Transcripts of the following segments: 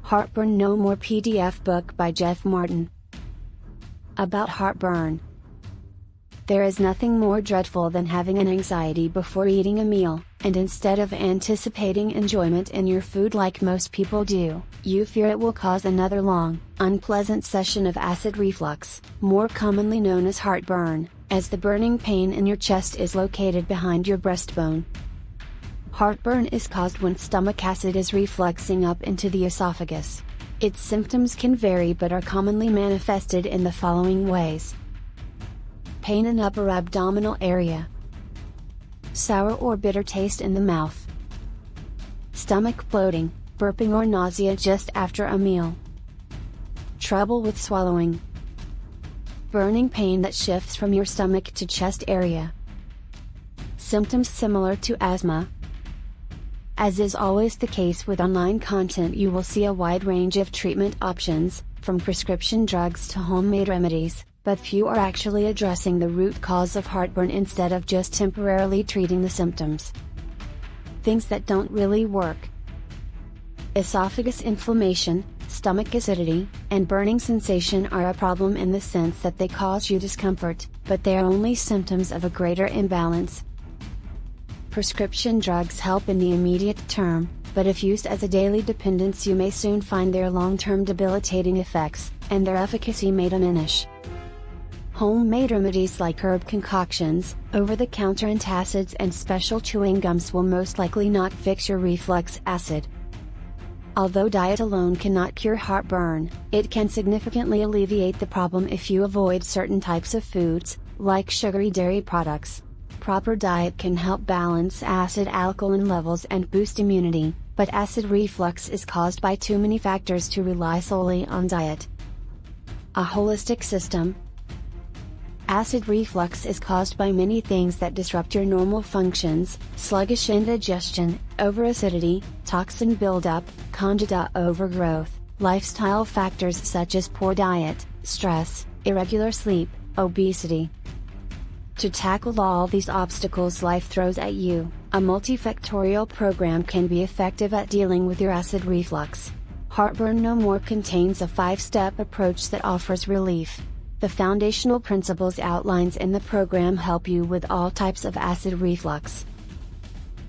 Heartburn No More PDF book by Jeff Martin. About heartburn. There is nothing more dreadful than having an anxiety before eating a meal, and instead of anticipating enjoyment in your food like most people do, you fear it will cause another long, unpleasant session of acid reflux, more commonly known as heartburn, as the burning pain in your chest is located behind your breastbone. Heartburn is caused when stomach acid is refluxing up into the esophagus. Its symptoms can vary but are commonly manifested in the following ways. Pain in upper abdominal area. Sour or bitter taste in the mouth. Stomach bloating, burping or nausea just after a meal. Trouble with swallowing. Burning pain that shifts from your stomach to chest area. Symptoms similar to asthma. As is always the case with online content, you will see a wide range of treatment options, from prescription drugs to homemade remedies, but few are actually addressing the root cause of heartburn instead of just temporarily treating the symptoms. Things that don't really work. Esophagus inflammation, stomach acidity, and burning sensation are a problem in the sense that they cause you discomfort, but they are only symptoms of a greater imbalance. Prescription drugs help in the immediate term, but if used as a daily dependence you may soon find their long-term debilitating effects, and their efficacy may diminish. Homemade remedies like herb concoctions, over-the-counter antacids and special chewing gums will most likely not fix your reflux acid. Although diet alone cannot cure heartburn, it can significantly alleviate the problem if you avoid certain types of foods, like sugary dairy products. Proper diet can help balance acid-alkaline levels and boost immunity, but acid reflux is caused by too many factors to rely solely on diet. A holistic system. Acid reflux is caused by many things that disrupt your normal functions: sluggish indigestion, overacidity, toxin buildup, candida overgrowth, lifestyle factors such as poor diet, stress, irregular sleep, obesity. To tackle all these obstacles life throws at you, a multifactorial program can be effective at dealing with your acid reflux. Heartburn No More contains a 5-step approach that offers relief. The foundational principles outlined in the program help you with all types of acid reflux.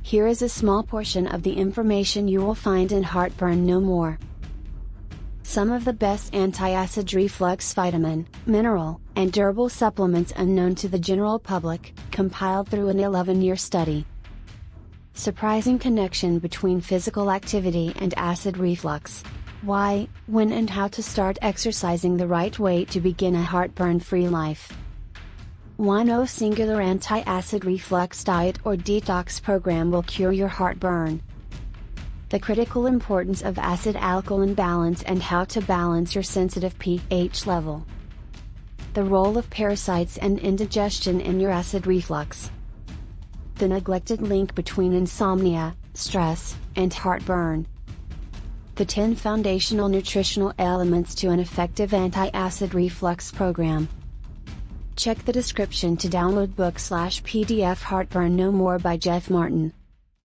Here is a small portion of the information you will find in Heartburn No More. Some of the best anti-acid reflux vitamin, mineral, and herbal supplements unknown to the general public, compiled through an 11-year study. Surprising connection between physical activity and acid reflux. Why, when and how to start exercising the right way to begin a heartburn-free life. Why no singular anti-acid reflux diet or detox program will cure your heartburn. The critical importance of acid-alkaline balance and how to balance your sensitive pH level. The role of parasites and indigestion in your acid reflux. The neglected link between insomnia, stress, and heartburn. The 10 foundational nutritional elements to an effective anti-acid reflux program. Check the description to download book/PDF Heartburn No More by Jeff Martin.